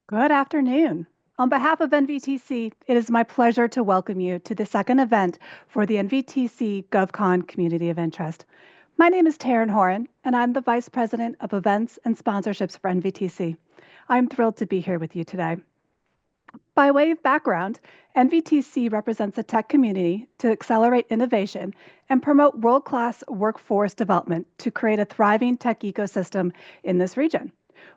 Good afternoon. On behalf of NVTC, it is my pleasure to welcome you to the second event for the NVTC GovCon Community of Interest. My name is Taryn Horan, and I'm the Vice President of Events and Sponsorships for NVTC. I'm thrilled to be here with you today. By way of background, NVTC represents the tech community to accelerate innovation and promote world-class workforce development to create a thriving tech ecosystem in this region.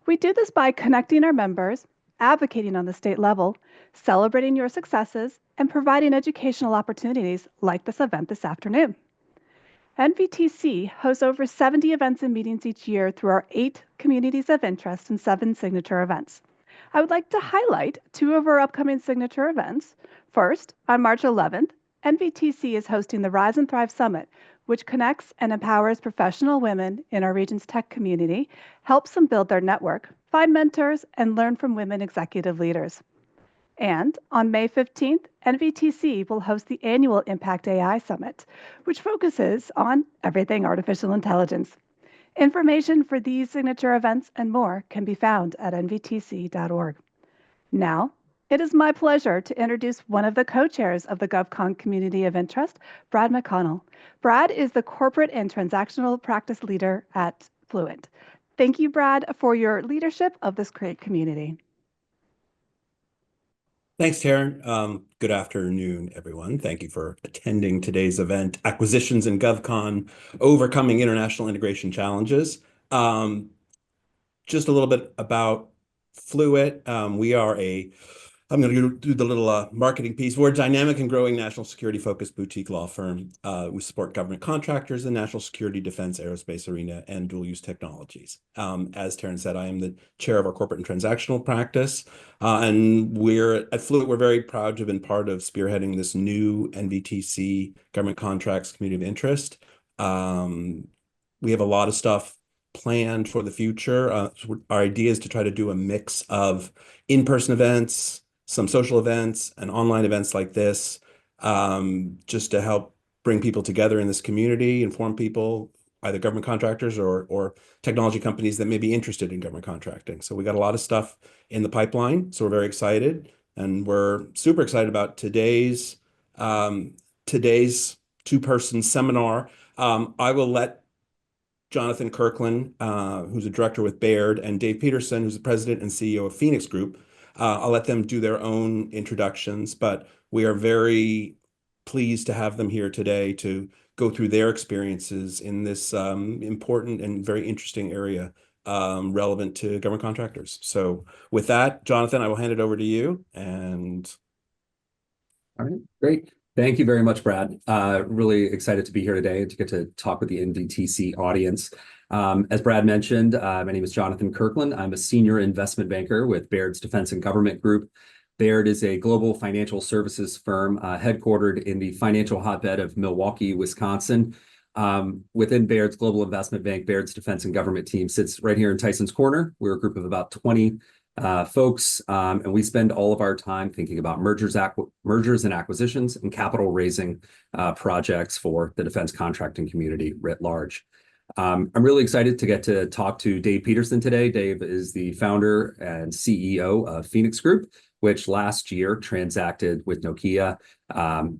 We do this by connecting our members, advocating on the state level, celebrating your successes, and providing educational opportunities like this event this afternoon. NVTC hosts over 70 events and meetings each year through our 8 communities of interest and 7 signature events. I would like to highlight 2 of our upcoming signature events. First, on March 11th, NVTC is hosting the Rise and Thrive Summit, which connects and empowers professional women in our region's tech community, helps them build their network, find mentors, and learn from women executive leaders. And on May 15th, NVTC will host the annual Impact AI Summit, which focuses on everything artificial intelligence. Information for these signature events and more can be found at nvtc.org. Now, it is my pleasure to introduce one of the co-chairs of the GovCon Community of Interest, Brad McConnell. Brad is the Corporate and Transactional Practice Leader at Fluent. Thank you, Brad, for your leadership of this great community. Thanks, Taryn. Good afternoon, everyone. Thank you for attending today's event, Acquisitions in GovCon, Overcoming International Integration Challenges. Just a little bit about Fluent. I'm going to do the little marketing piece. We're a dynamic and growing national security-focused boutique law firm. We support government contractors in national security, defense, aerospace arena, and dual-use technologies. As Taryn said, I am the chair of our corporate and transactional practice. And at Fluent, we're very proud to have been part of spearheading this new NVTC government contracts community of interest. We have a lot of stuff planned for the future. Our idea is to try to do a mix of in-person events, some social events, and online events like this, just to help bring people together in this community, inform people, either government contractors or technology companies that may be interested in government contracting. So we got a lot of stuff in the pipeline, so we're very excited, and we're super excited about today's two-person seminar. I will let Jonathan Kirkland, who's a director with Baird, and Dave Peterson, who's the president and CEO of Phoenix Group. I'll let them do their own introductions, but we are very pleased to have them here today to go through their experiences in this important and very interesting area relevant to government contractors. So with that, Jonathan, I will hand it over to you. And all right, great. Thank you very much, Brad. Really excited to be here today and to get to talk with the NVTC audience. As Brad mentioned, my name is Jonathan Kirkland. I'm a senior investment banker with Baird's Defense and Government Group. Baird is a global financial services firm headquartered in the financial hotbed of Milwaukee, Wisconsin. Within Baird's Global Investment Bank, Baird's Defense and Government team sits right here in Tyson's Corner. We're a group of about 20 folks, and we spend all of our time thinking about mergers and acquisitions and capital raising projects for the defense contracting community writ large. I'm really excited to get to talk to Dave Peterson today. Dave is the founder and CEO of Phoenix Group, which last year transacted with Nokia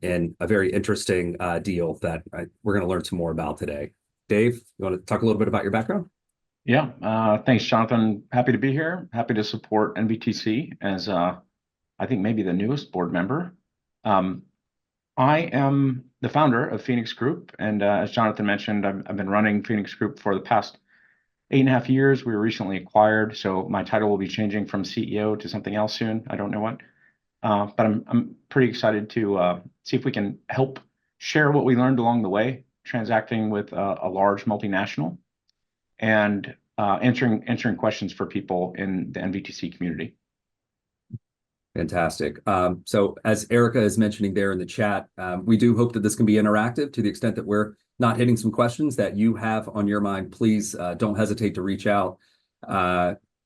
in a very interesting deal that we're going to learn some more about today. Dave, you want to talk a little bit about your background? Yeah, thanks, Jonathan. Happy to be here. Happy to support NVTC as I think maybe the newest board member. I am the founder of Phoenix Group, and as Jonathan mentioned, I've been running Phoenix Group for the past 8.5 years. We were recently acquired, so my title will be changing from CEO to something else soon. I don't know what, but I'm pretty excited to see if we can help share what we learned along the way, transacting with a large multinational, and answering questions for people in the NVTC community. Fantastic. So as Erica is mentioning there in the chat, we do hope that this can be interactive to the extent that we're not hitting some questions that you have on your mind. Please don't hesitate to reach out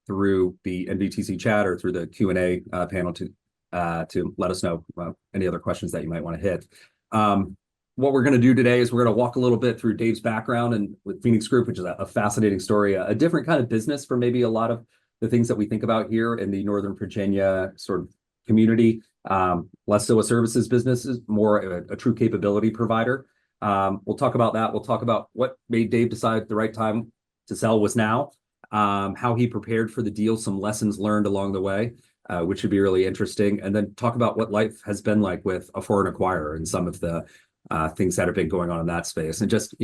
through the NVTC chat or through the Q&A panel to let us know any other questions that you might want to hit. What we're going to do today is we're going to walk a little bit through Dave's background and with Phoenix Group, which is a fascinating story, a different kind of business for maybe a lot of the things that we think about here in the Northern Virginia sort of community. Less so a services business, is more a true capability provider. We'll talk about that. We'll talk about what made Dave decide the right time to sell was now, how he prepared for the deal, some lessons learned along the way, which should be really interesting. And then talk about what life has been like with a foreign acquirer and some of the things that have been going on in that space. And just,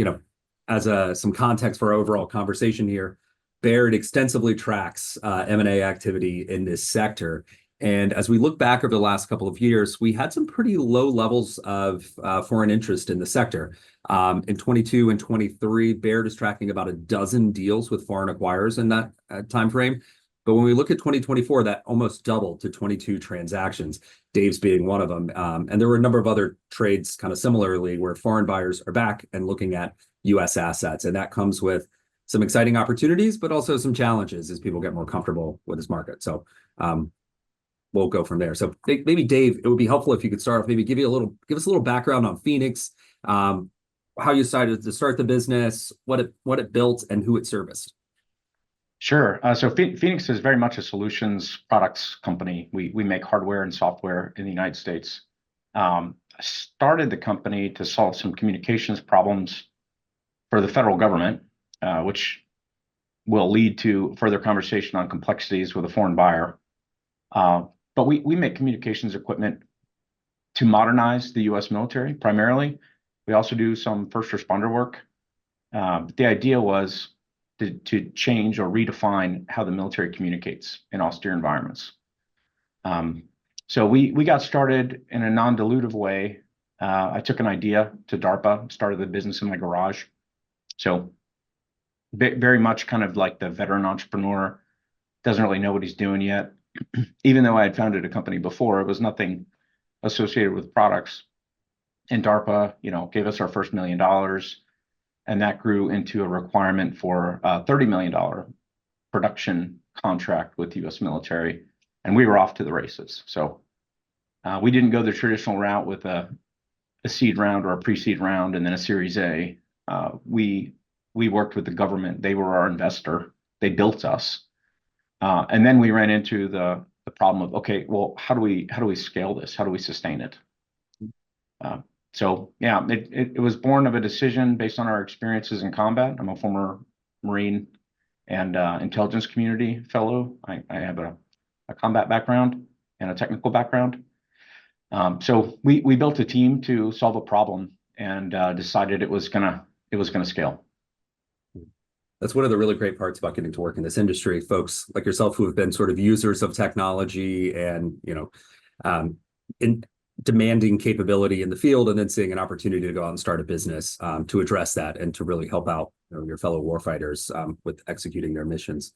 as some context for our overall conversation here, Baird extensively tracks M&A activity in this sector. And as we look back over the last couple of years, we had some pretty low levels of foreign interest in the sector. In 22 and 23, Baird is tracking about a dozen deals with foreign acquirers in that time frame. But when we look at 2024, that almost doubled to 22 transactions, Dave's being one of them. And there were a number of other trades kind of similarly where foreign buyers are back and looking at U.S. assets. And that comes with some exciting opportunities, but also some challenges as people get more comfortable with this market. So we'll go from there. So maybe Dave, it would be helpful if you could start off, maybe give us a little background on Phoenix, how you decided to start the business, what it built, and who it serviced. Sure. So Phoenix is very much a solutions products company. We make hardware and software in the United States. I started the company to solve some communications problems for the federal government, which will lead to further conversation on complexities with a foreign buyer. But we make communications equipment to modernize the U.S. military primarily. We also do some first responder work. The idea was to change or redefine how the military communicates in austere environments. So we got started in a non-dilutive way. I took an idea to DARPA, started the business in my garage. So very much kind of like the veteran entrepreneur, doesn't really know what he's doing yet. Even though I had founded a company before, it was nothing associated with products. And DARPA, gave us our first $1 million. And that grew into a requirement for a $30 million production contract with the U.S. military. And we were off to the races. So we didn't go the traditional route with a seed round or a pre-seed round and then a Series A. We worked with the government. They were our investor. They built us. And then we ran into the problem of, okay, well, how do we scale this? How do we sustain it? So yeah, it was born of a decision based on our experiences in combat. I'm a former Marine and intelligence community fellow. I have a combat background and a technical background. So we built a team to solve a problem and decided it was gonna scale. That's one of the really great parts about getting to work in this industry. Folks like yourself who have been sort of users of technology and, in demanding capability in the field and then seeing an opportunity to go out and start a business to address that and to really help out your fellow warfighters with executing their missions.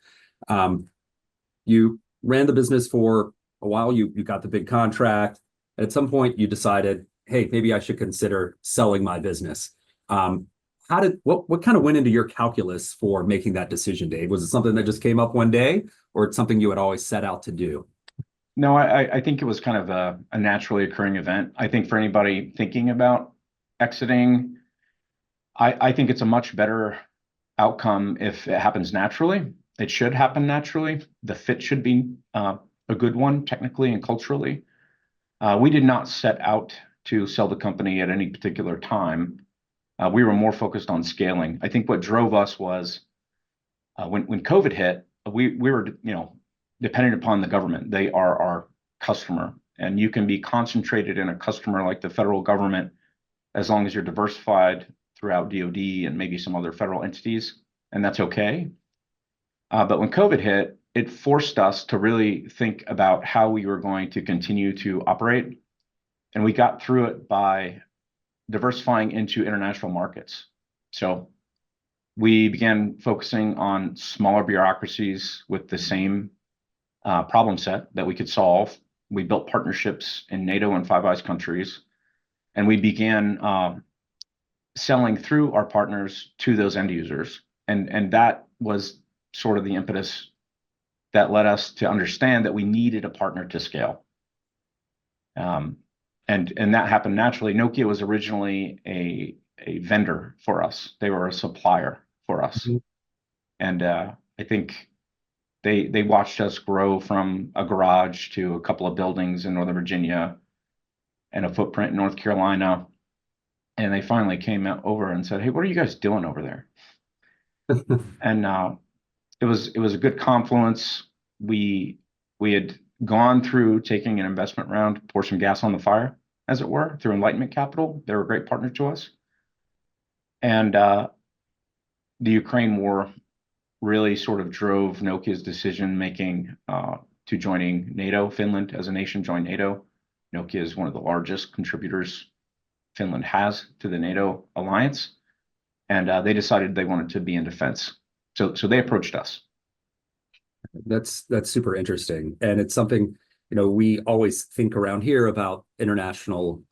You ran the business for a while. You got the big contract. And at some point you decided, hey, maybe I should consider selling my business. What kind of went into your calculus for making that decision, Dave? Was it something that just came up one day, or it's something you had always set out to do? No, I think it was kind of a naturally occurring event. I think for anybody thinking about exiting, I think it's a much better outcome if it happens naturally. It should happen naturally. The fit should be a good one, technically and culturally. We did not set out to sell the company at any particular time. We were more focused on scaling. I think what drove us was when COVID hit, we were dependent upon the government. They are our customer, and you can be concentrated in a customer like the federal government as long as you're diversified throughout DoD and maybe some other federal entities, and that's okay. But when COVID hit, it forced us to really think about how we were going to continue to operate, and we got through it by diversifying into international markets. So we began focusing on smaller bureaucracies with the same problem set that we could solve. We built partnerships in NATO and Five Eyes countries, and we began selling through our partners to those end users. And that was sort of the impetus that led us to understand that we needed a partner to scale. And that happened naturally. Nokia was originally a vendor for us. They were a supplier for us. Mm-hmm. And I think They watched us grow from a garage to a couple of buildings in Northern Virginia and a footprint in North Carolina. And they finally came over and said, "Hey, what are you guys doing over there?" And it was a good confluence. We had gone through taking an investment round to pour some gas on the fire, as it were, through Enlightenment Capital. They were a great partner to us. And the Ukraine war really sort of drove Nokia's decision making to joining NATO. Finland, as a nation, joined NATO. Nokia is one of the largest contributors Finland has to the NATO alliance, and they decided they wanted to be in defense. So they approached us. That's super interesting, and it's something, we always think around here about international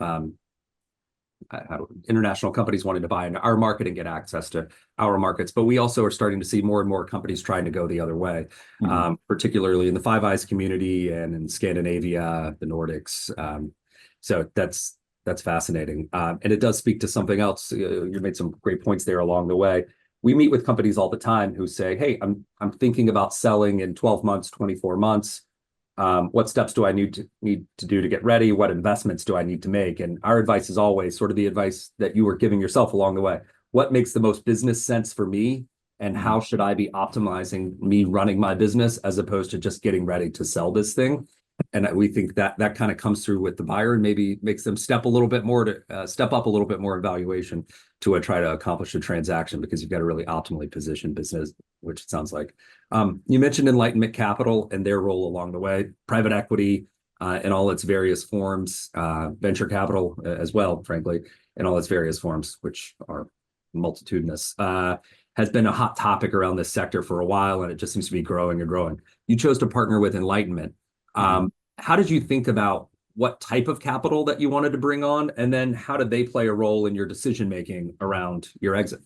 companies wanting to buy into our market and get access to our markets, but we also are starting to see more and more companies trying to go the other way, particularly in the Five Eyes community and in Scandinavia, the Nordics. So that's fascinating, and it does speak to something else. You made some great points there along the way. We meet with companies all the time who say, "Hey, I'm thinking about selling in 12 months, 24 months. What steps do I need to do to get ready? What investments do I need to make?" And our advice is always sort of the advice that you were giving yourself along the way. What makes the most business sense for me, and how should I be optimizing me running my business as opposed to just getting ready to sell this thing? And we think that kind of comes through with the buyer and maybe makes them step up a little bit more in valuation to try to accomplish a transaction, because you've got to really optimally position business, which it sounds like. You mentioned Enlightenment Capital and their role along the way, private equity in all its various forms, venture capital as well, frankly, in all its various forms, which are multitudinous, has been a hot topic around this sector for a while, and it just seems to be growing and growing. You chose to partner with Enlightenment. How did you think about what type of capital that you wanted to bring on, and then how did they play a role in your decision making around your exit?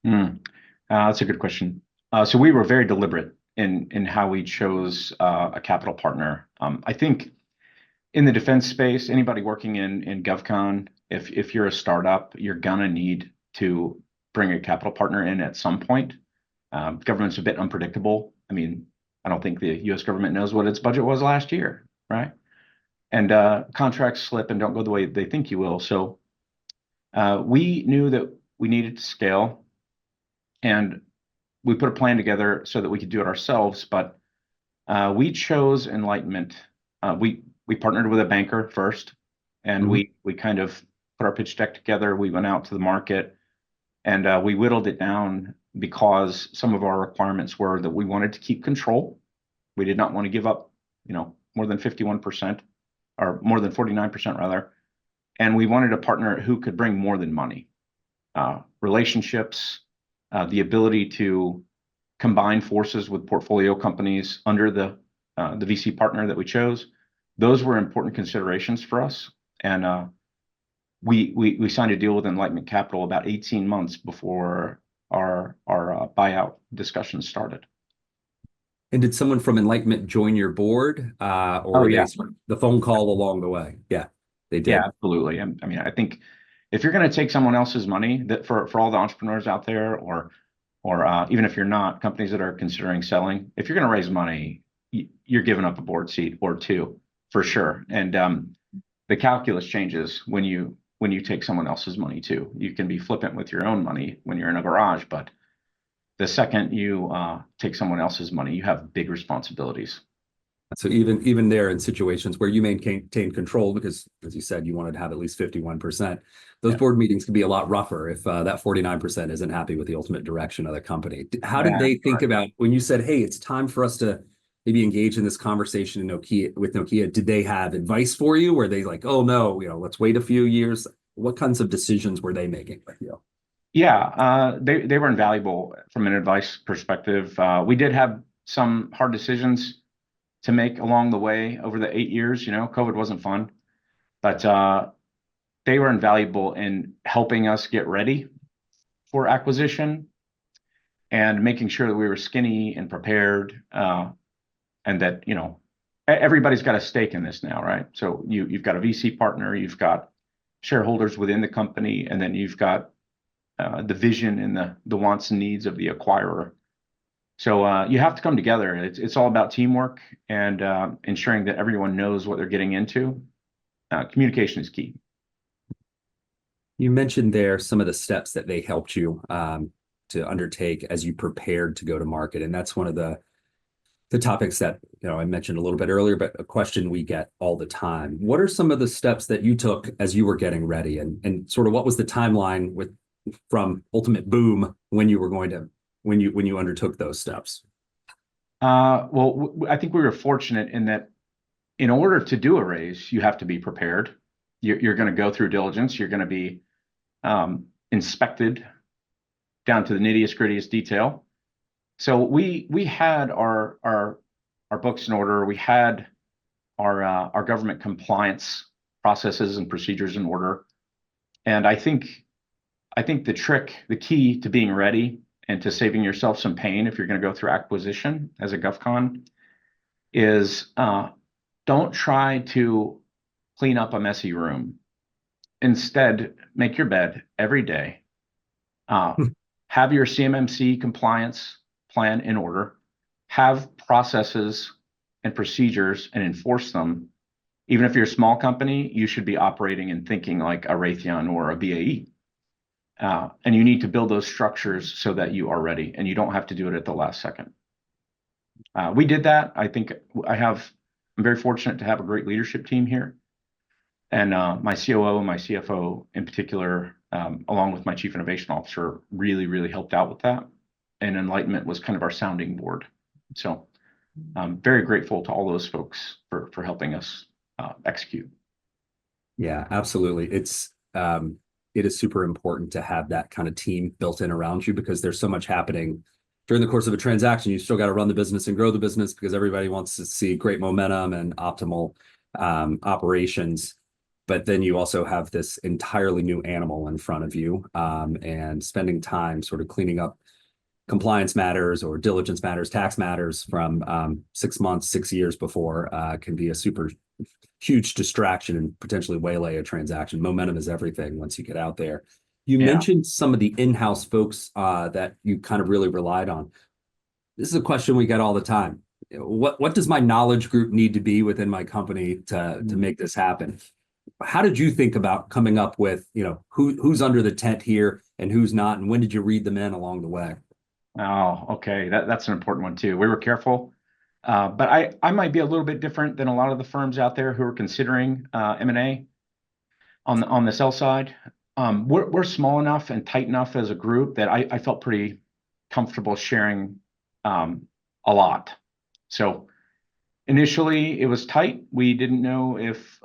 That's a good question. So we were very deliberate in how we chose a capital partner. I think in the defense space, anybody working in GovCon, if you're a startup, you're gonna need to bring a capital partner in at some point. Government's a bit unpredictable. I mean, I don't think the U.S. government knows what its budget was last year, right? And contracts slip and don't go the way they think you will. So we knew that we needed to scale, and we put a plan together so that we could do it ourselves. But we chose Enlightenment. We partnered with a banker first, and we kind of put our pitch deck together. We went out to the market, and we whittled it down because some of our requirements were that we wanted to keep control. We did not want to give up, more than 51%, or more than 49% rather. And we wanted a partner who could bring more than money, relationships, the ability to combine forces with portfolio companies under the VC partner that we chose. Those were important considerations for us. And we signed a deal with Enlightenment Capital about 18 months before our buyout discussions started. And did someone from Enlightenment join your board, or the phone call along the way? Yeah, they did. Yeah, absolutely. I mean, I think if you're going to take someone else's money, that for all the entrepreneurs out there, or even if you're not, companies that are considering selling, if you're going to raise money, you're giving up a board seat or two for sure. And the calculus changes when you take someone else's money too. You can be flippant with your own money when you're in a garage, but the second you take someone else's money, you have big responsibilities. So even there, in situations where you maintain control, because as you said, you wanted to have at least 51%, those board meetings can be a lot rougher if that 49% isn't happy with the ultimate direction of the company. How did they think about when you said, "Hey, it's time for us to maybe engage in this conversation with Nokia"? Did they have advice for you? Were they like, "Oh no, let's wait a few years"? What kinds of decisions were they making with you? Yeah, they were invaluable from an advice perspective. We did have some hard decisions to make along the way over the 8 years. COVID wasn't fun, but they were invaluable in helping us get ready for acquisition and making sure that we were skinny and prepared, and that everybody's got a stake in this now, right? So you've got a VC partner, you've got shareholders within the company, and then you've got the vision and the wants and needs of the acquirer. So you have to come together. It's all about teamwork and ensuring that everyone knows what they're getting into. Communication is key. You mentioned there some of the steps that they helped you to undertake as you prepared to go to market, and that's one of the topics that I mentioned a little bit earlier, but a question we get all the time. What are some of the steps that you took as you were getting ready, and sort of what was the timeline from ultimate boom when you were when you undertook those steps? Well, I think we were fortunate in that in order to do a raise, you have to be prepared. You're going to go through diligence. You're going to be inspected down to the nittiest grittiest detail. So we had our books in order. We had our government compliance processes and procedures in order. And I think the key to being ready and to saving yourself some pain if you're going to go through acquisition as a GovCon is don't try to clean up a messy room. Instead, make your bed every day. Have your CMMC compliance plan in order. Have processes and procedures and enforce them. Even if you're a small company, you should be operating and thinking like a Raytheon or a BAE. And you need to build those structures so that you are ready and you don't have to do it at the last second. We did that. I think I'm very fortunate to have a great leadership team here. And my COO and my CFO in particular, along with my Chief Innovation Officer, really, really helped out with that. And Enlightenment was kind of our sounding board. So I'm very grateful to all those folks for helping us execute. Yeah, absolutely. It is super important to have that kind of team built in around you, because there's so much happening during the course of a transaction. You still got to run the business and grow the business because everybody wants to see great momentum and optimal operations. But then you also have this entirely new animal in front of you, and spending time sort of cleaning up compliance matters or diligence matters, tax matters from 6 months, 6 years before can be a super huge distraction and potentially waylay a transaction. Momentum is everything once you get out there. You mentioned some of the in-house folks that you kind of really relied on. This is a question we get all the time. What does my knowledge group need to be within my company to make this happen? How did you think about coming up with, who's under the tent here and who's not, and when did you read them in along the way? Oh, okay. That's an important one too. We were careful. But I might be a little bit different than a lot of the firms out there who are considering M&A on the sell side. We're small enough and tight enough as a group that I felt pretty comfortable sharing a lot. So initially it was tight. We didn't know if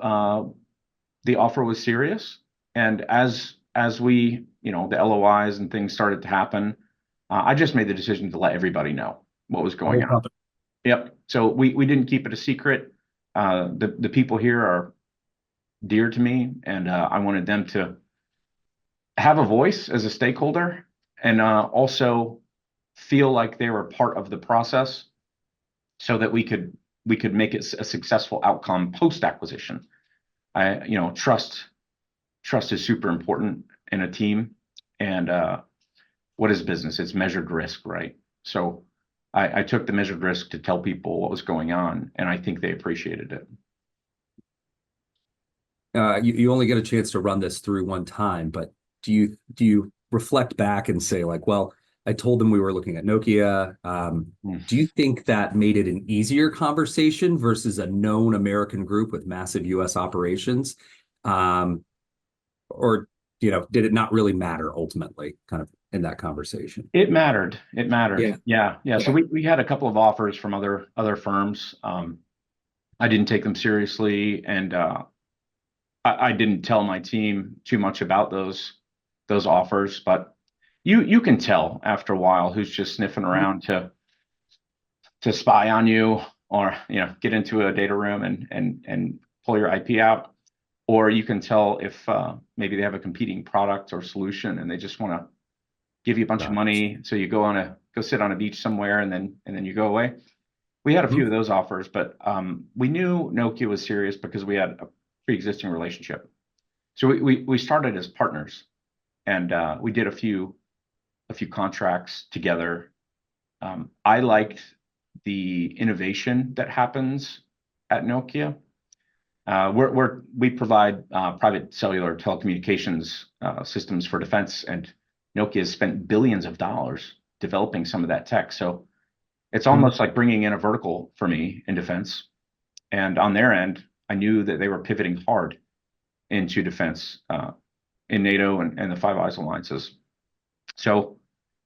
the offer was serious. And as we, the LOIs and things started to happen, I just made the decision to let everybody know what was going on. Yep. So we didn't keep it a secret. The people here are dear to me, and I wanted them to have a voice as a stakeholder and also feel like they were part of the process so that we could make it a successful outcome post-acquisition. Trust is super important in a team. And what is business? It's measured risk, right? So I took the measured risk to tell people what was going on, and I think they appreciated it. You only get a chance to run this through one time, but do you reflect back and say, like, well, I told them we were looking at Nokia. Do you think that made it an easier conversation versus a known American group with massive US operations? Or did it not really matter ultimately, kind of in that conversation? It mattered. Yeah. Yeah. So we had a couple of offers from other firms. I didn't take them seriously, and I didn't tell my team too much about those offers. But you can tell after a while who's just sniffing around to spy on you, or get into a data room and pull your IP out. Or you can tell if maybe they have a competing product or solution and they just want to give you a bunch of money. So you go sit on a beach somewhere and then you go away. We had a few of those offers, but we knew Nokia was serious because we had a pre-existing relationship. So we started as partners, and we did a few contracts together. I liked the innovation that happens at Nokia. We provide private cellular telecommunications systems for defense, and Nokia has spent billions of dollars developing some of that tech. So it's almost like bringing in a vertical for me in defense. And on their end, I knew that they were pivoting hard into defense in NATO and the Five Eyes alliances. So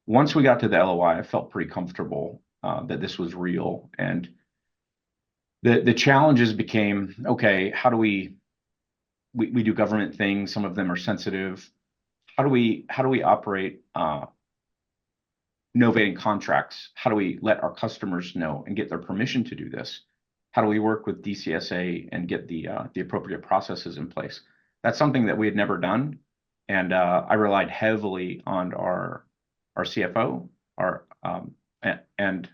once we got to the LOI, I felt pretty comfortable that this was real. And the challenges became, okay, how do we do government things? Some of them are sensitive. How do we operate novating contracts? How do we let our customers know and get their permission to do this? How do we work with DCSA and get the appropriate processes in place? That's something that we had never done, and I relied heavily on our CFO, and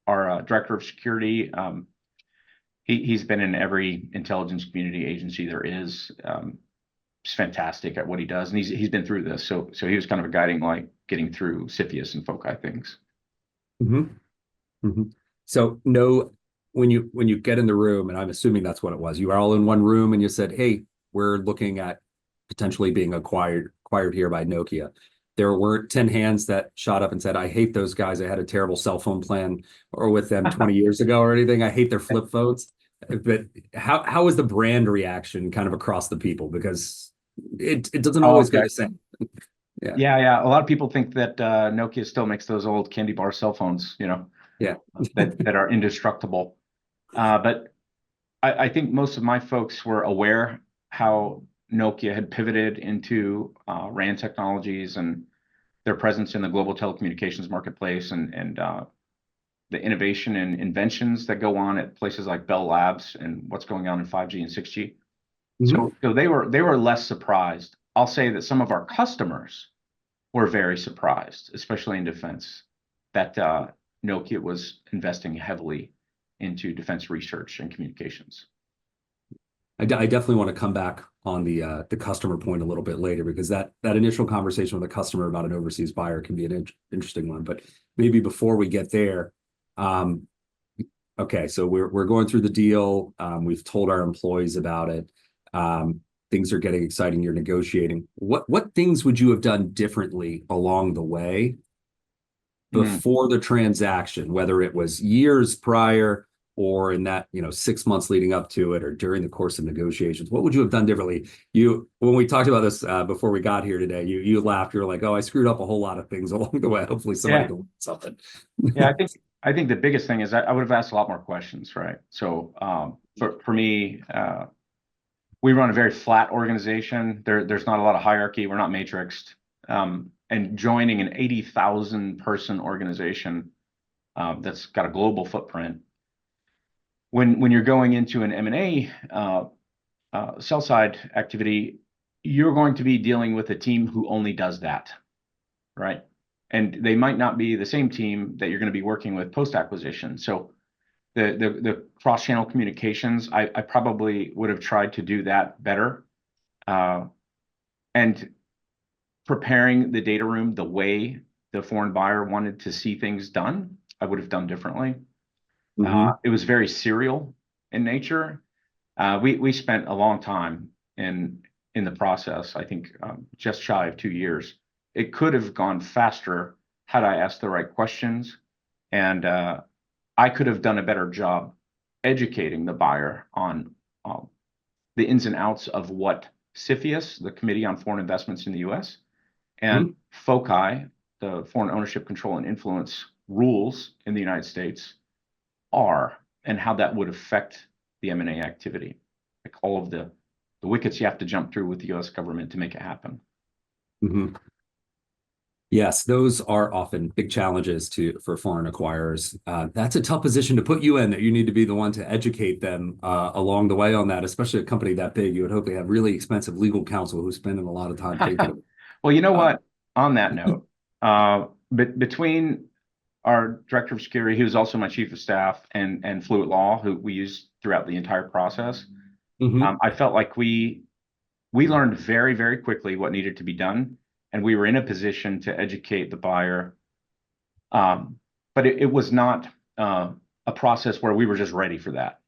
our director of security. He's been in every intelligence community agency there is. He's fantastic at what he does, and he's been through this. So he was kind of a guiding light getting through CFIUS and FOCI things. So when you get in the room, and I'm assuming that's what it was, you were all in one room and you said, hey, we're looking at potentially being acquired here by Nokia. There weren't 10 hands that shot up and said, I hate those guys. I had a terrible cell phone plan or with them 20 years ago or anything. I hate their flip phones. But how was the brand reaction kind of across the people? Because it doesn't always go the same. Yeah. A lot of people think that Nokia still makes those old candy bar cell phones, that are indestructible. But I think most of my folks were aware how Nokia had pivoted into RAN technologies and their presence in the global telecommunications marketplace and the innovation and inventions that go on at places like Bell Labs and what's going on in 5G and 6G. So they were less surprised. I'll say that some of our customers were very surprised, especially in defense, that Nokia was investing heavily into defense research and communications. I definitely want to come back on the customer point a little bit later, because that initial conversation with a customer about an overseas buyer can be an interesting one. But maybe before we get there, okay, so we're going through the deal. We've told our employees about it. Things are getting exciting. You're negotiating. What things would you have done differently along the way before the transaction, whether it was years prior or in that 6 months leading up to it or during the course of negotiations? What would you have done differently? When we talked about this before we got here today, you laughed. You were like, "Oh, I screwed up a whole lot of things along the way. Hopefully somebody can learn something." Yeah, I think the biggest thing is I would have asked a lot more questions, right? So for me, we run a very flat organization. There's not a lot of hierarchy. We're not matrixed. And joining an 80,000 person organization that's got a global footprint, when you're going into an M&A sell side activity, you're going to be dealing with a team who only does that, right? And they might not be the same team that you're going to be working with post acquisition. So the cross-channel communications, I probably would have tried to do that better. And preparing the data room the way the foreign buyer wanted to see things done, I would have done differently. It was very serial in nature. We spent a long time in the process, I think just shy of 2 years. It could have gone faster had I asked the right questions, and I could have done a better job educating the buyer on the ins and outs of what CFIUS, the Committee on Foreign Investments in the U.S., and FOCI, the Foreign Ownership, Control, and Influence rules in the United States, are, and how that would affect the M&A activity, like all of the wickets you have to jump through with the U.S. government to make it happen. Yes, those are often big challenges for foreign acquirers. That's a tough position to put you in, that you need to be the one to educate them along the way on that, especially a company that big. You would hope they have really expensive legal counsel who's spending a lot of time thinking. Well, you know what? On that note, between our director of security, who's also my chief of staff, and Fluent Law, who we use throughout the entire process, I felt like we learned very, very quickly what needed to be done. And we were in a position to educate the buyer but it was not a process where we were just ready for that.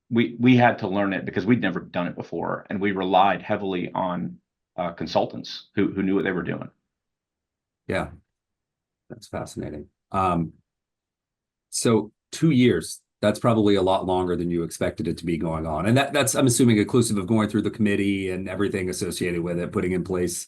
We had to learn it because we'd never done it before, and we relied heavily on consultants who knew what they were doing. Yeah, that's fascinating. So 2 years, that's probably a lot longer than you expected it to be going on. And that's, I'm assuming, inclusive of going through the committee and everything associated with it, putting in place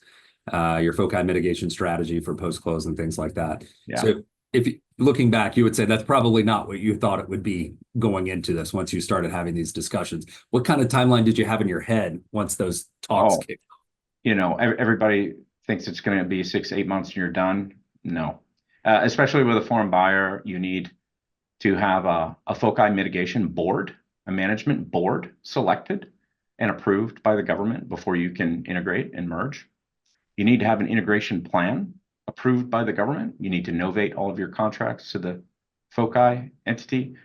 your foci mitigation strategy for post-close and things like that. Yeah. So if looking back, you would say that's probably not what you thought it would be going into this once you started having these discussions. What kind of timeline did you have in your head once those talks kicked off? You know, everybody thinks it's going to be 6 to 8 months and you're done. No, especially with a foreign buyer, you need to have a foci mitigation board, a management board selected and approved by the government before you can integrate and merge. You need to have an integration plan approved by the government. You need to novate all of your contracts to the foci entity.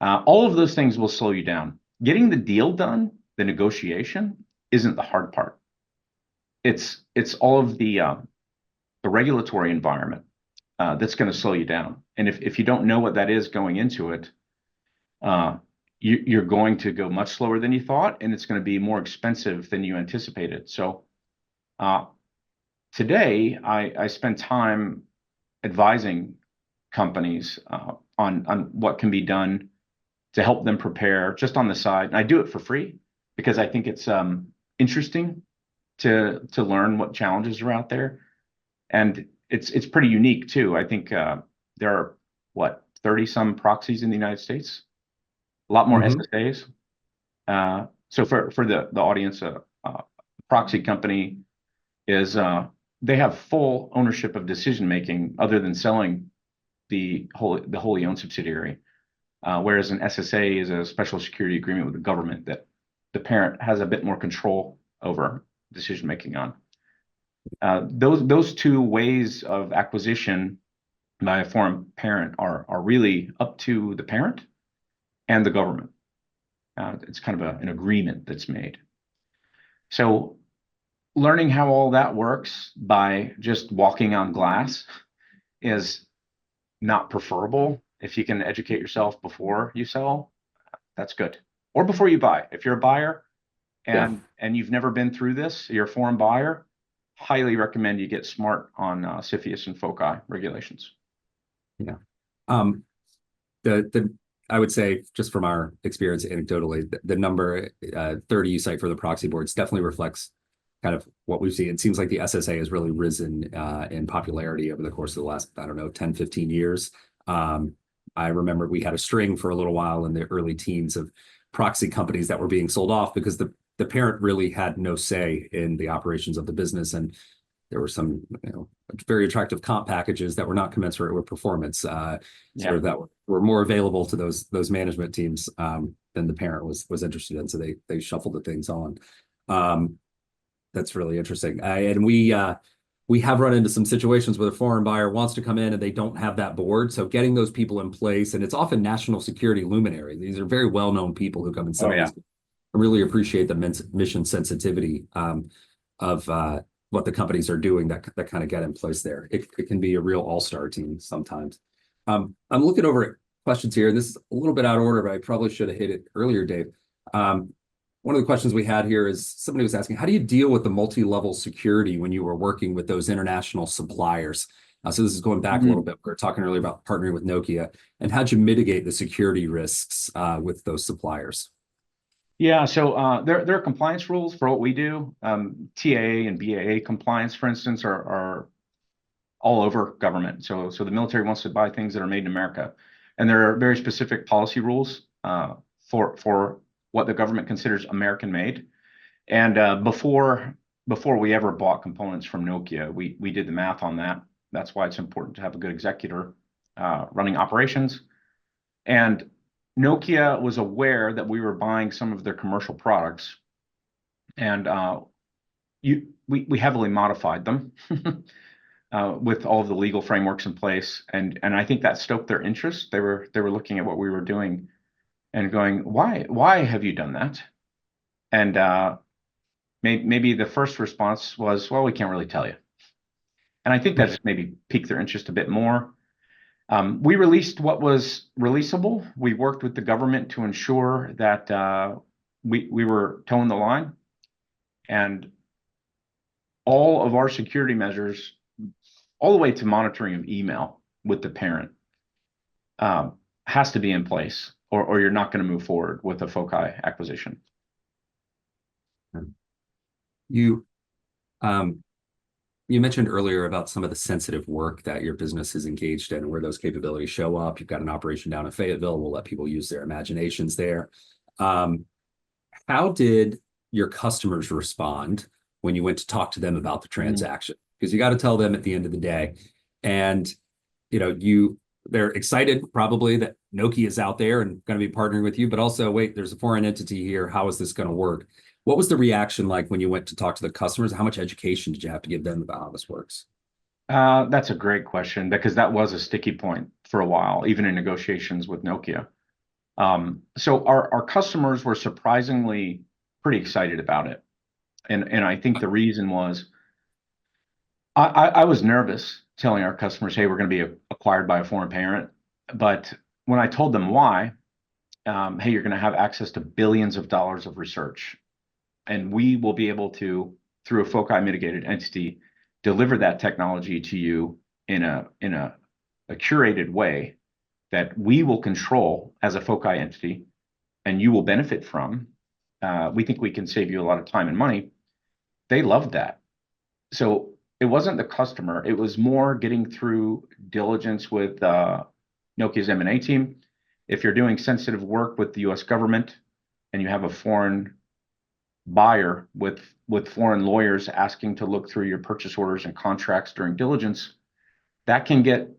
All of those things will slow you down. Getting the deal done, the negotiation, isn't the hard part. It's all of the regulatory environment that's going to slow you down. And if you don't know what that is going into it, you're going to go much slower than you thought, and it's going to be more expensive than you anticipated. So today, I spend time advising companies on what can be done to help them prepare just on the side. And I do it for free because I think it's interesting to learn what challenges are out there. And it's pretty unique too. I think there are, 30 some proxies in the United States, a lot more SSAs. So for the audience, proxy company is they have full ownership of decision making other than selling the wholly owned subsidiary. Whereas an SSA is a special security agreement with the government that the parent has a bit more control over decision making on. Those two ways of acquisition by a foreign parent are really up to the parent and the government. It's kind of an agreement that's made. So learning how all that works by just walking on glass is not preferable. If you can educate yourself before you sell, that's good. Or before you buy. If you're a buyer and you've never been through this, you're a foreign buyer, highly recommend you get smart on CFIUS and FOCI regulations. Yeah. I would say, just from our experience anecdotally, the number 30 you cite for the proxy boards definitely reflects kind of what we've seen. It seems like the SSA has really risen in popularity over the course of the last, 10, 15 years. I remember we had a string for a little while in the early teens of proxy companies that were being sold off because the parent really had no say in the operations of the business. And there were some very attractive comp packages that were not commensurate with performance, sort of that were more available to those management teams than the parent was interested in. So they shuffled the things on. That's really interesting. And we have run into some situations where a foreign buyer wants to come in and they don't have that board. So getting those people in place, and it's often national security luminaries. These are very well-known people who come and sell these. I really appreciate the mission sensitivity of what the companies are doing that kind of get in place there. It can be a real all-star team sometimes. I'm looking over at questions here. This is a little bit out of order, but I probably should have hit it earlier, Dave. One of the questions we had here is somebody was asking, how do you deal with the multi-level security when you were working with those international suppliers? So this is going back a little bit. We were talking earlier about partnering with Nokia, and how'd you mitigate the security risks with those suppliers? Yeah, so there are compliance rules for what we do. TAA and BAA compliance, for instance, are all over government. So the military wants to buy things that are made in America, and there are very specific policy rules for what the government considers American made. And before we ever bought components from Nokia, we did the math on that. That's why it's important to have a good executor running operations. And Nokia was aware that we were buying some of their commercial products, and we heavily modified them with all of the legal frameworks in place, and I think that stoked their interest. They were looking at what we were doing and going, why have you done that? And maybe the first response was, well, we can't really tell you. And I think that just maybe piqued their interest a bit more. We released what was releasable. We worked with the government to ensure that we were towing the line, and all of our security measures, all the way to monitoring of email with the parent, has to be in place, or you're not going to move forward with a FOCI acquisition. You mentioned earlier about some of the sensitive work that your business is engaged in and where those capabilities show up. You've got an operation down in Fayetteville. We'll let people use their imaginations there. How did your customers respond when you went to talk to them about the transaction? Because you got to tell them at the end of the day. And, they're excited probably that Nokia is out there and going to be partnering with you, but also, wait, there's a foreign entity here. How is this going to work? What was the reaction like when you went to talk to the customers? How much education did you have to give them about how this works? That's a great question, because that was a sticky point for a while, even in negotiations with Nokia. So our customers were surprisingly pretty excited about it. And I think the reason was I was nervous telling our customers, hey, we're going to be acquired by a foreign parent. But when I told them why, hey, you're going to have access to billions of dollars of research, and we will be able to, through a FOCI mitigated entity, deliver that technology to you in a curated way that we will control as a FOCI entity, and you will benefit from. We think we can save you a lot of time and money. They loved that. So it wasn't the customer. It was more getting through diligence with Nokia's M&A team. If you're doing sensitive work with the U.S. government and you have a foreign buyer with foreign lawyers asking to look through your purchase orders and contracts during diligence, that can get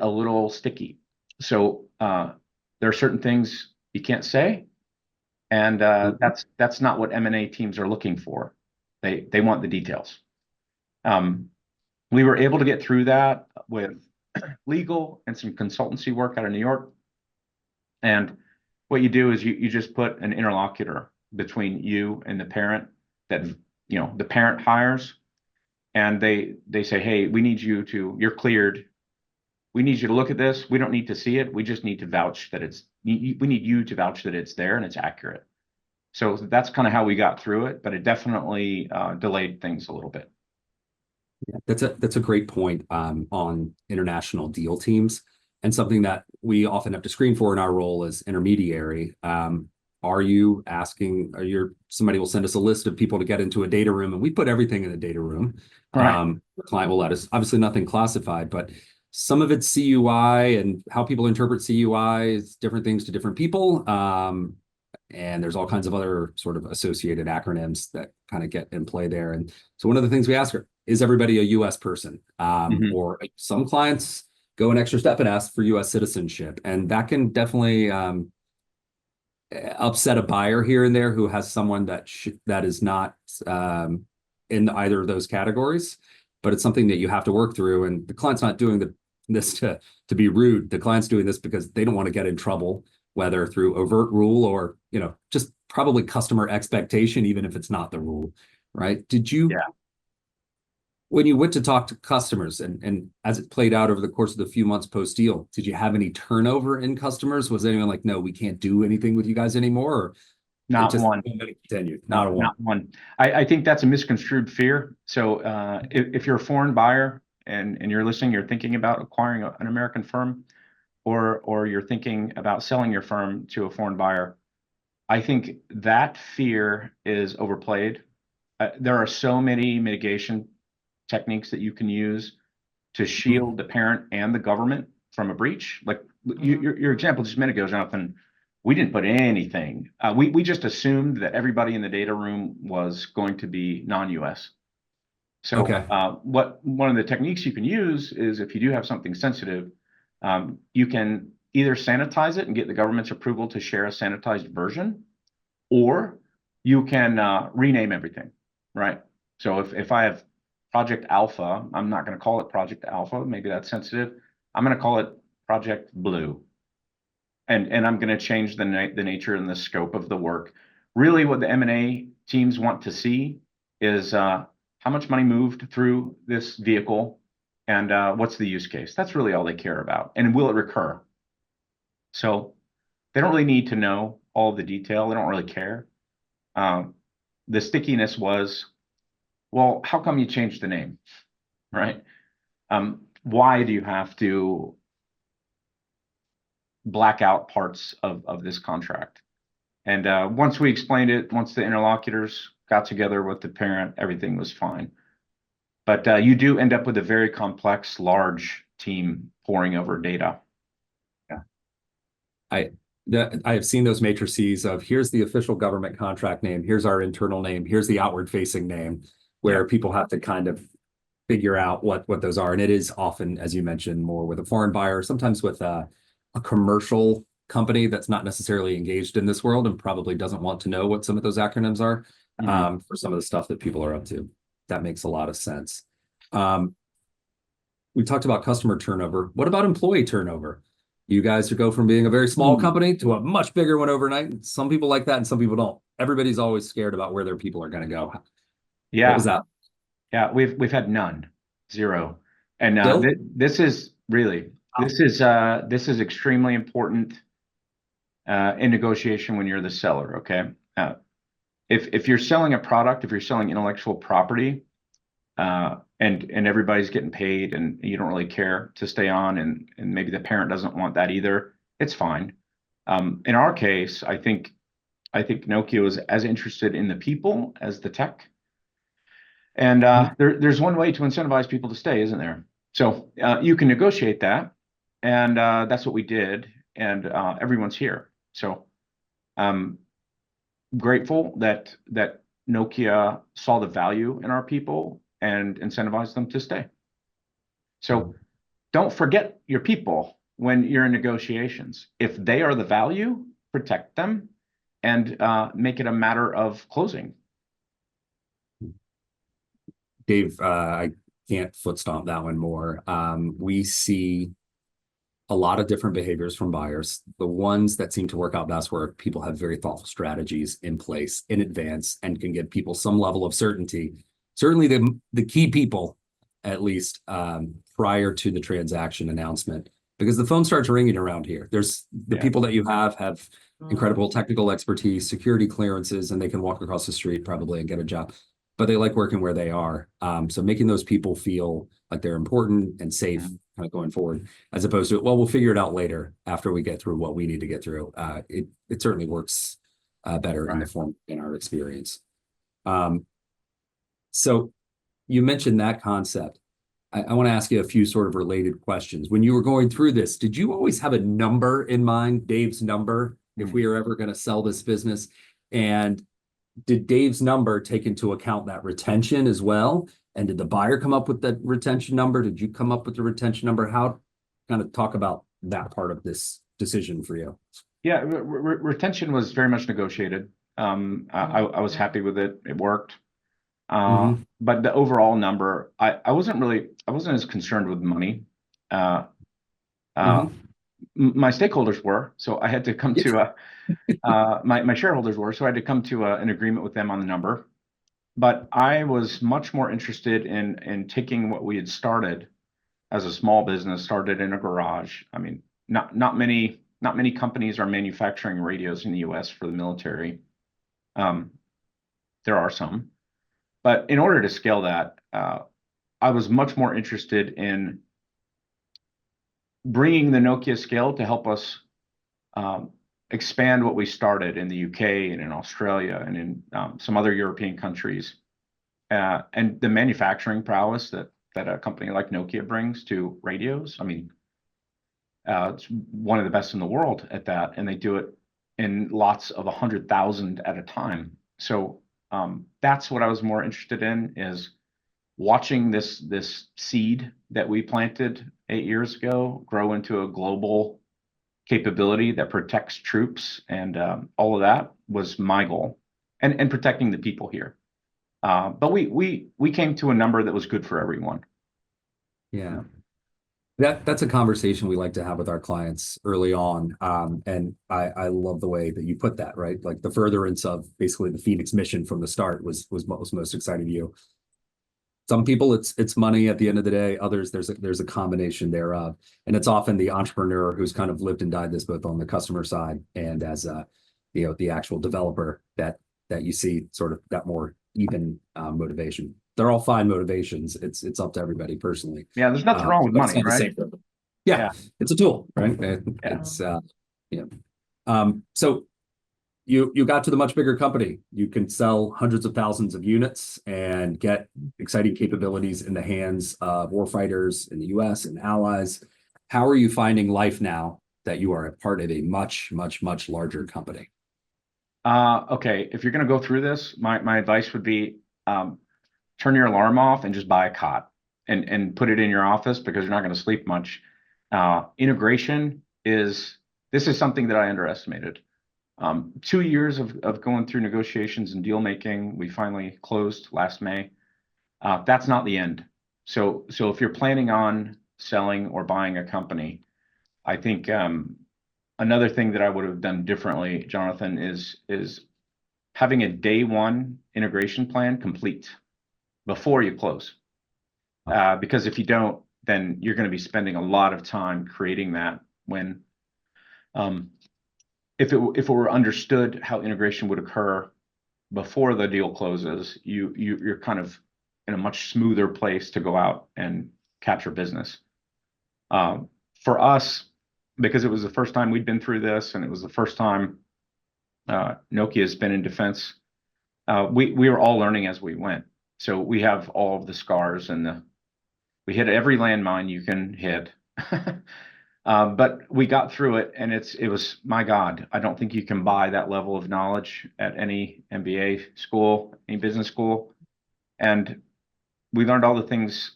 a little sticky. So there are certain things you can't say, and that's not what M&A teams are looking for. They want the details. We were able to get through that with legal and some consultancy work out of New York. And what you do is you just put an interlocutor between you and the parent that the parent hires, and they say, hey, you're cleared. We need you to look at this. We don't need to see it. We just need to vouch that we need you to vouch that it's there and it's accurate. So that's kind of how we got through it, but it definitely delayed things a little bit. Yeah, that's a great point on international deal teams, and something that we often have to screen for in our role as intermediary. Somebody will send us a list of people to get into a data room, and we put everything in the data room. Right. The client will let us, obviously nothing classified, but some of it's CUI, and how people interpret CUI is different things to different people. And there's all kinds of other sort of associated acronyms that kind of get in play there. And so one of the things we ask is everybody a US person? Or some clients go an extra step and ask for US citizenship. And that can definitely upset a buyer here and there who has someone that is not in either of those categories. But it's something that you have to work through. And the client's not doing this to be rude. The client's doing this because they don't want to get in trouble, whether through overt rule or, just probably customer expectation, even if it's not the rule, right? When you went to talk to customers and as it played out over the course of the few months post-deal, did you have any turnover in customers? Was anyone like, no, we can't do anything with you guys anymore? Or not one. Continued? Not one. I think that's a misconstrued fear. So if you're a foreign buyer and you're listening, you're thinking about acquiring an American firm, or you're thinking about selling your firm to a foreign buyer, I think that fear is overplayed. There are so many mitigation techniques that you can use to shield the parent and the government from a breach. Like your example just a minute ago, Jonathan, we didn't put anything. We just assumed that everybody in the data room was going to be non-US. So one of the techniques you can use is, if you do have something sensitive, you can either sanitize it and get the government's approval to share a sanitized version, or you can rename everything, right? So if I have Project Alpha, I'm not going to call it Project Alpha. Maybe that's sensitive. I'm going to call it Project Blue. And I'm going to change the nature and the scope of the work. Really, what the M&A teams want to see is how much money moved through this vehicle And what's the use case? That's really all they care about. And will it recur? So they don't really need to know all the detail. They don't really care. The stickiness was, well, how come you changed the name, right? Why do you have to black out parts of this contract? And once we explained it, once the interlocutors got together with the parent, everything was fine. But you do end up with a very complex, large team poring over data. I have seen those matrices of here's the official government contract name, here's our internal name, here's the outward facing name, where people have to kind of figure out what those are. And it is often, as you mentioned, more with a foreign buyer, sometimes with a commercial company that's not necessarily engaged in this world and probably doesn't want to know what some of those acronyms are for some of the stuff that people are up to. That makes a lot of sense. We talked about customer turnover. What about employee turnover? You guys go from being a very small company to a much bigger one overnight. Some people like that and some people don't. Everybody's always scared about where their people are going to go. Yeah. What was that? Yeah, we've had none, zero. And this is extremely important in negotiation when you're the seller, okay? If you're selling a product, if you're selling intellectual property, and everybody's getting paid and you don't really care to stay on and maybe the parent doesn't want that either, it's fine. In our case, I think Nokia was as interested in the people as the tech. And there's one way to incentivize people to stay, isn't there? So you can negotiate that, and that's what we did, and everyone's here. So I'm grateful that Nokia saw the value in our people and incentivized them to stay. So don't forget your people when you're in negotiations. If they are the value, protect them and make it a matter of closing. Dave, I can't foot stomp that one more. We see a lot of different behaviors from buyers. The ones that seem to work out best where people have very thoughtful strategies in place in advance and can give people some level of certainty. Certainly the key people, at least prior to the transaction announcement, because the phone starts ringing around here. There's the people that you have incredible technical expertise, security clearances, and they can walk across the street probably and get a job, but they like working where they are. So making those people feel like they're important and safe kind of going forward, as opposed to, well, we'll figure it out later after we get through what we need to get through. It certainly works better in the form in our experience. So you mentioned that concept. I want to ask you a few sort of related questions. When you were going through this, did you always have a number in mind, Dave's number, if we are ever going to sell this business? And did Dave's number take into account that retention as well? And did the buyer come up with that retention number? Did you come up with the retention number? How kind of talk about that part of this decision for you? Yeah, retention was very much negotiated. I was happy with it. It worked. But the overall number, I wasn't as concerned with money. My stakeholders were, so I had to come to my shareholders were, so I had to come to an agreement with them on the number. But I was much more interested in taking what we had started as a small business, started in a garage. I mean, not many companies are manufacturing radios in the US for the military. There are some. But in order to scale that, I was much more interested in bringing the Nokia scale to help us expand what we started in the UK and in Australia and in some other European countries. And the manufacturing prowess that a company like Nokia brings to radios. I mean, it's one of the best in the world at that, and they do it in lots of 100,000 at a time. So that's what I was more interested in, is watching this seed that we planted 8 years ago grow into a global capability that protects troops, and all of that was my goal, and protecting the people here. But we came to a number that was good for everyone. Yeah. That's a conversation we like to have with our clients early on. And I love the way that you put that, right? Like the furtherance of basically the Phoenix mission from the start was what was most exciting to you. Some people it's money at the end of the day. Others there's a combination thereof, and it's often the entrepreneur who's kind of lived and died this both on the customer side and as the actual developer that you see sort of that more even motivation. They're all fine motivations. It's up to everybody personally. Yeah, there's nothing wrong with But it's money, not the right? same for everybody. Yeah, it's a tool, right? It's so you got to the much bigger company. You can sell hundreds of thousands of units and get exciting capabilities in the hands of warfighters in the US and allies. How are you finding life now that you are a part of a much, much, much larger company? Okay, if you're going to go through this, my advice would be turn your alarm off and just buy a cot and put it in your office because you're not going to sleep much. Integration this is something that I underestimated. 2 years of going through negotiations and deal making, we finally closed last May. That's not the end. So if you're planning on selling or buying a company, I think another thing that I would have done differently, Jonathan, is having a day one integration plan complete before you close. Because if you don't, then you're going to be spending a lot of time creating that when if it were understood how integration would occur before the deal closes, you're kind of in a much smoother place to go out and capture business. For us, because it was the first time we'd been through this, and it was the first time Nokia has been in defense, we were all learning as we went. So we have all of the scars and we hit every landmine you can hit. But we got through it, and it was, my God, I don't think you can buy that level of knowledge at any MBA school, any business school. And we learned all the things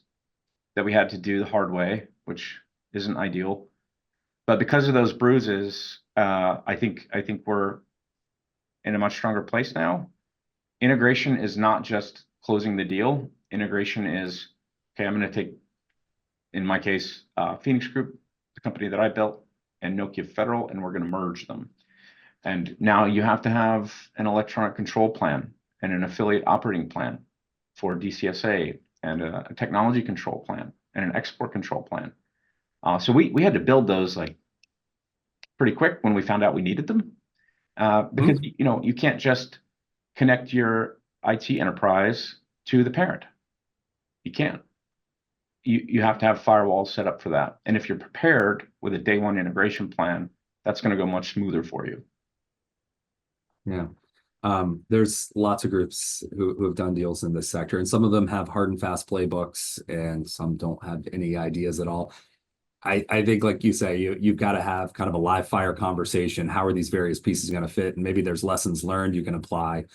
that we had to do the hard way, which isn't ideal. But because of those bruises, I think we're in a much stronger place now. Integration is not just closing the deal. Integration is, okay, I'm going to take, in my case, Phoenix Group, the company that I built, and Nokia Federal, and we're going to merge them. And now you have to have an electronic control plan and an affiliate operating plan for DCSA and a technology control plan and an export control plan. So we had to build those like pretty quick when we found out we needed them, because you can't just connect your IT enterprise to the parent. You can't. You have to have firewalls set up for that. And if you're prepared with a day one integration plan, that's going to go much smoother for you. Yeah. There's lots of groups who have done deals in this sector, and some of them have hard and fast playbooks, and some don't have any ideas at all. I think, like you say, you've got to have kind of a live fire conversation. How are these various pieces going to fit? And maybe there's lessons learned you can apply,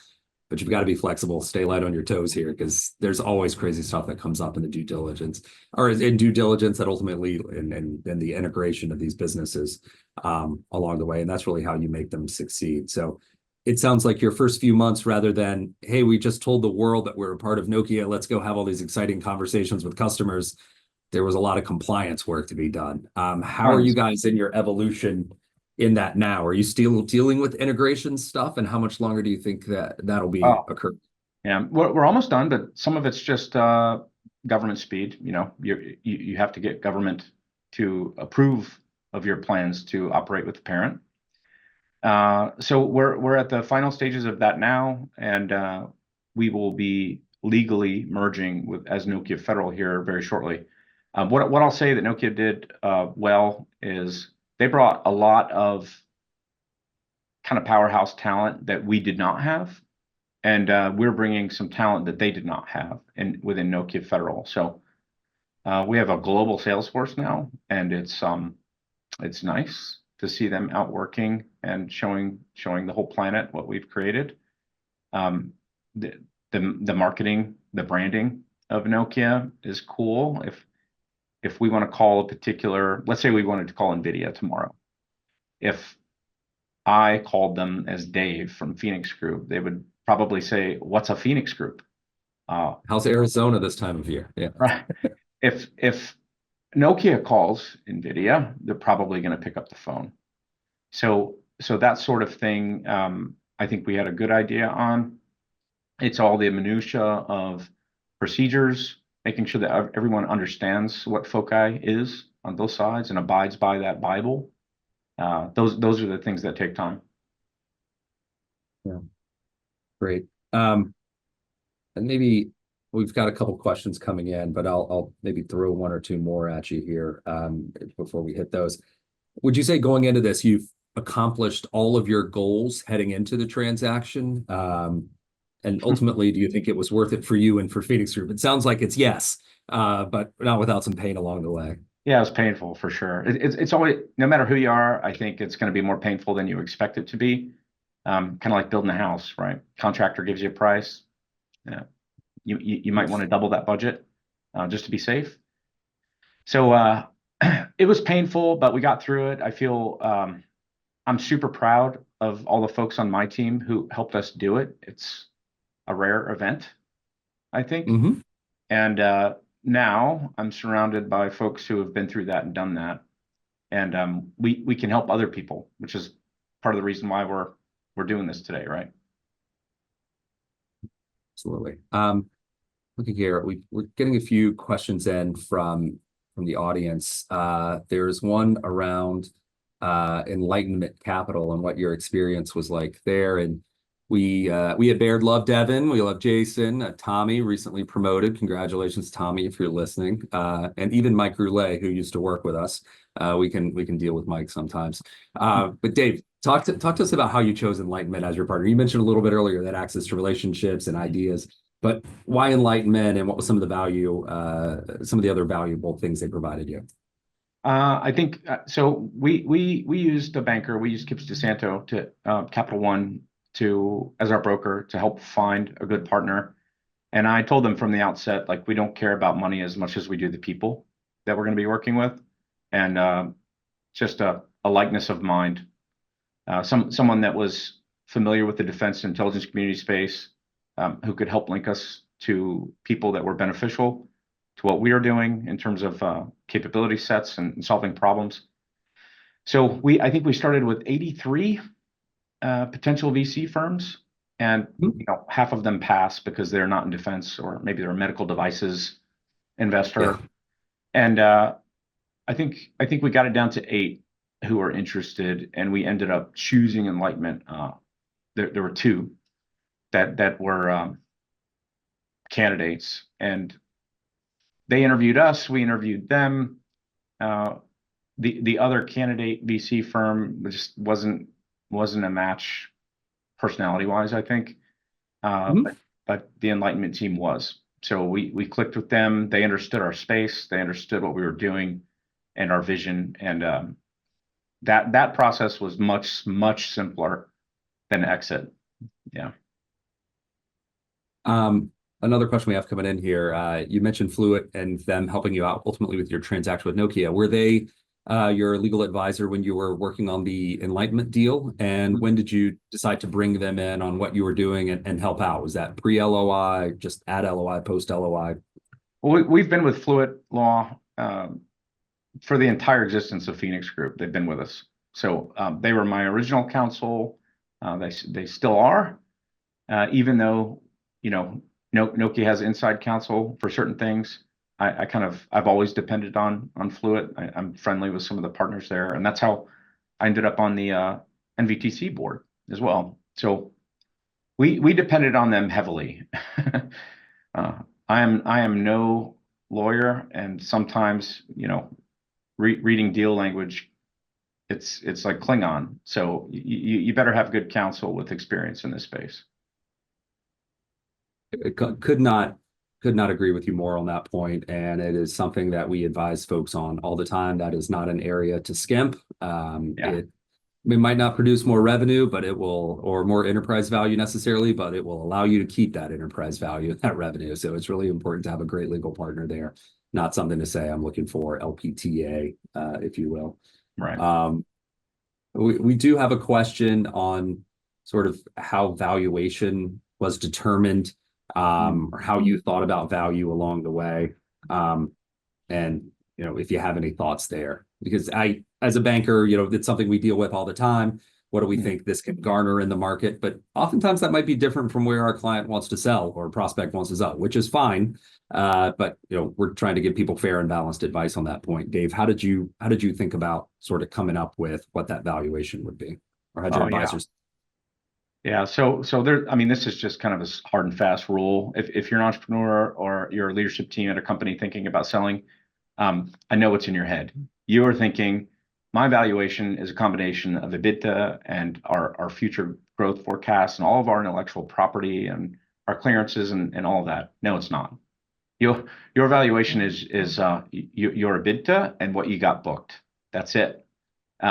but you've got to be flexible, stay light on your toes here, because there's always crazy stuff that comes up in the due diligence, or in due diligence that ultimately in the integration of these businesses along the way. And that's really how you make them succeed. So it sounds like your first few months, rather than, hey, we just told the world that we're a part of Nokia, let's go have all these exciting conversations with customers, there was a lot of compliance work to be done. How are you guys in your evolution in that now? Are you still dealing with integration stuff, and how much longer do you think that'll be occurring? Yeah, we're almost done, but some of it's just government speed. You have to get government to approve of your plans to operate with the parent. So we're at the final stages of that now, and we will be legally merging as Nokia Federal here very shortly. What I'll say that Nokia did well is they brought a lot of kind of powerhouse talent that we did not have, and we're bringing some talent that they did not have within Nokia Federal. So we have a global sales force now, and it's nice to see them out working and showing the whole planet what we've created. The marketing, the branding of Nokia is cool. If we want to call a particular, let's say we wanted to call NVIDIA tomorrow, if I called them as Dave from Phoenix Group, they would probably say, "What's a Phoenix Group?" How's Arizona this time of year? Yeah. Right. If Nokia calls NVIDIA, they're probably going to pick up the phone. So that sort of thing, I think we had a good idea on. It's all the minutia of procedures, making sure that everyone understands what FOCI is on both sides and abides by that Bible. Those are the things that take time. Yeah, great. And maybe we've got a couple questions coming in, but I'll maybe throw one or two more at you here before we hit those. Would you say going into this, you've accomplished all of your goals heading into the transaction? And ultimately, do you think it was worth it for you and for Phoenix Group? It sounds like it's yes, but not without some pain along the way. Yeah, it's painful for sure. It's always, no matter who you are, I think it's going to be more painful than you expect it to be. Kind of like building a house, right? Contractor gives you a price. Yeah. You might want to double that budget just to be safe. So it was painful, but we got through it. I feel I'm super proud of all the folks on my team who helped us do it. It's a rare event, I think. Mm-hmm. And now I'm surrounded by folks who have been through that and done that. And we can help other people, which is part of the reason why we're doing this today, right? Absolutely. Looking here, we're getting a few questions in from the audience. There's one around Enlightenment Capital and what your experience was like there. And we at Baird love Devin, we love Jason, Tommy recently promoted. Congratulations, Tommy, if you're listening. And even Mike Roulet, who used to work with us. We can deal with Mike sometimes. But Dave, talk to us about how you chose Enlightenment as your partner. You mentioned a little bit earlier that access to relationships and ideas. But why Enlightenment, and what was some of the value, some of the other valuable things they provided you? I think so. We used a banker. We used Kips DeSanto to Capital One as our broker to help find a good partner. And I told them from the outset, like, we don't care about money as much as we do the people that we're going to be working with, and just a likeness of mind. Someone that was familiar with the defense and intelligence community space. Who could help link us to people that were beneficial to what we are doing in terms of capability sets and solving problems. So I think we started with 83 potential VC firms, and half of them passed because they're not in defense, or maybe they're a medical devices investor. Yeah. And I think we got it down to 8 who are interested, and we ended up choosing Enlightenment. There were 2 that were candidates, and they interviewed us, we interviewed them. The other candidate VC firm just wasn't a match personality wise, I think. But the Enlightenment team was. So we clicked with them. They understood our space, they understood what we were doing and our vision, and that process was much simpler than exit. Yeah. Another question we have coming in here. You mentioned Fluent and them helping you out ultimately with your transaction with Nokia. Were they your legal advisor when you were working on the Enlightenment deal? And when did you decide to bring them in on what you were doing and help out? Was that pre-LOI, just at LOI, post-LOI? Well, we've been with Fluent Law for the entire existence of Phoenix Group. They've been with us. So they were my original counsel. They still are, even though, Nokia has inside counsel for certain things. I've always depended on Fluent. I'm friendly with some of the partners there, and that's how I ended up on the NVTC board as well. So we depended on them heavily. I am no lawyer, and sometimes reading deal language, it's like Klingon. So you better have good counsel with experience in this space. Could not agree with you more on that point, and it is something that we advise folks on all the time. That is not an area to skimp. It might not produce more revenue, but it will, or more enterprise value necessarily, but it will allow you to keep that enterprise value, that revenue. So it's really important to have a great legal partner there. Not something to say I'm looking for LPTA, if you will. Right. We do have a question on sort of how valuation was determined. Or how you thought about value along the way. And, if you have any thoughts there, because as a banker, it's something we deal with all the time. What do we think this can garner in the market? But oftentimes that might be different from where our client wants to sell or prospect wants to sell, which is fine. But we're trying to give people fair and balanced advice on that point. Dave, how did you think about sort of coming up with what that valuation would be, or had your advisors? Yeah. So there, I mean, this is just kind of a hard and fast rule. If you're an entrepreneur or you're a leadership team at a company thinking about selling, I know what's in your head. You are thinking, my valuation is a combination of EBITDA and our future growth forecasts and all of our intellectual property and our clearances and all of that. No, it's not. Your valuation is your EBITDA and what you got booked. That's it.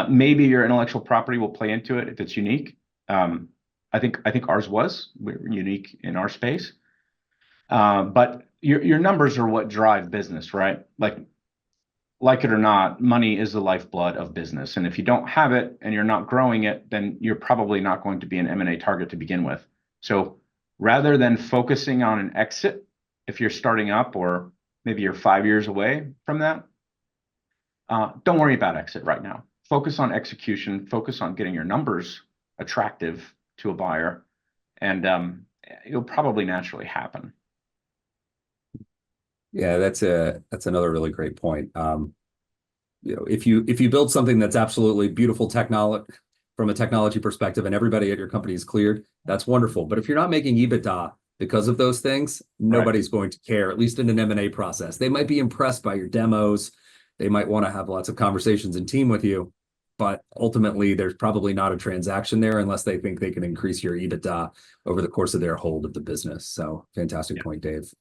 Maybe your intellectual property will play into it if it's unique. I think ours was. We're unique in our space. But your numbers are what drive business, right? Like it or not, money is the lifeblood of business. And if you don't have it and you're not growing it, then you're probably not going to be an M&A target to begin with. So rather than focusing on an exit, if you're starting up or maybe you're 5 years away from that, don't worry about exit right now. Focus on execution, focus on getting your numbers attractive to a buyer, and it'll probably naturally happen. Yeah, that's another really great point. If you build something that's absolutely beautiful technology from a technology perspective and everybody at your company is cleared, that's wonderful. But if you're not making EBITDA because of those things, nobody's going to care, at least in an M&A process. They might be impressed by your demos. They might want to have lots of conversations and team with you, but ultimately there's probably not a transaction there unless they think they can increase your EBITDA over the course of their hold of the business. So fantastic point, Dave.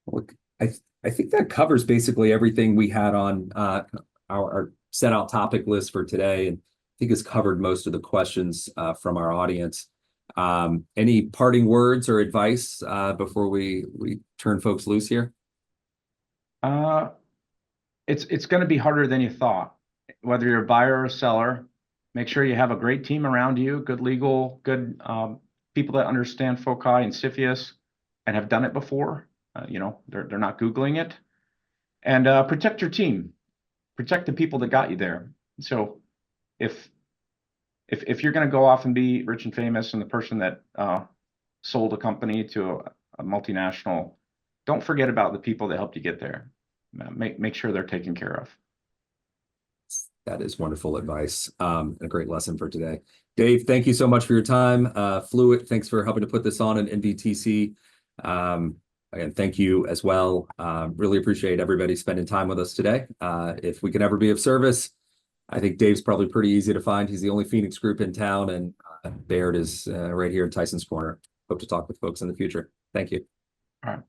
Look, I think that covers basically everything we had on our set out topic list for today, and I think it's covered most of the questions from our audience. Any parting words or advice before we turn folks loose here? It's going to be harder than you thought. Whether you're a buyer or a seller, make sure you have a great team around you, good legal, good people that understand FOCI and CFIUS and have done it before. They're not Googling it. And protect your team. Protect the people that got you there. So if you're going to go off and be rich and famous and the person that sold a company to a multinational, don't forget about the people that helped you get there. Make sure they're taken care of. That is wonderful advice. And a great lesson for today. Dave, thank you so much for your time. Fluid, thanks for helping to put this on in NVTC. Again, thank you as well. Really appreciate everybody spending time with us today. If we can ever be of service, I think Dave's probably pretty easy to find. He's the only Phoenix group in town, and Baird is right here in Tyson's Corner. Hope to talk with folks in the future. Thank you. All right.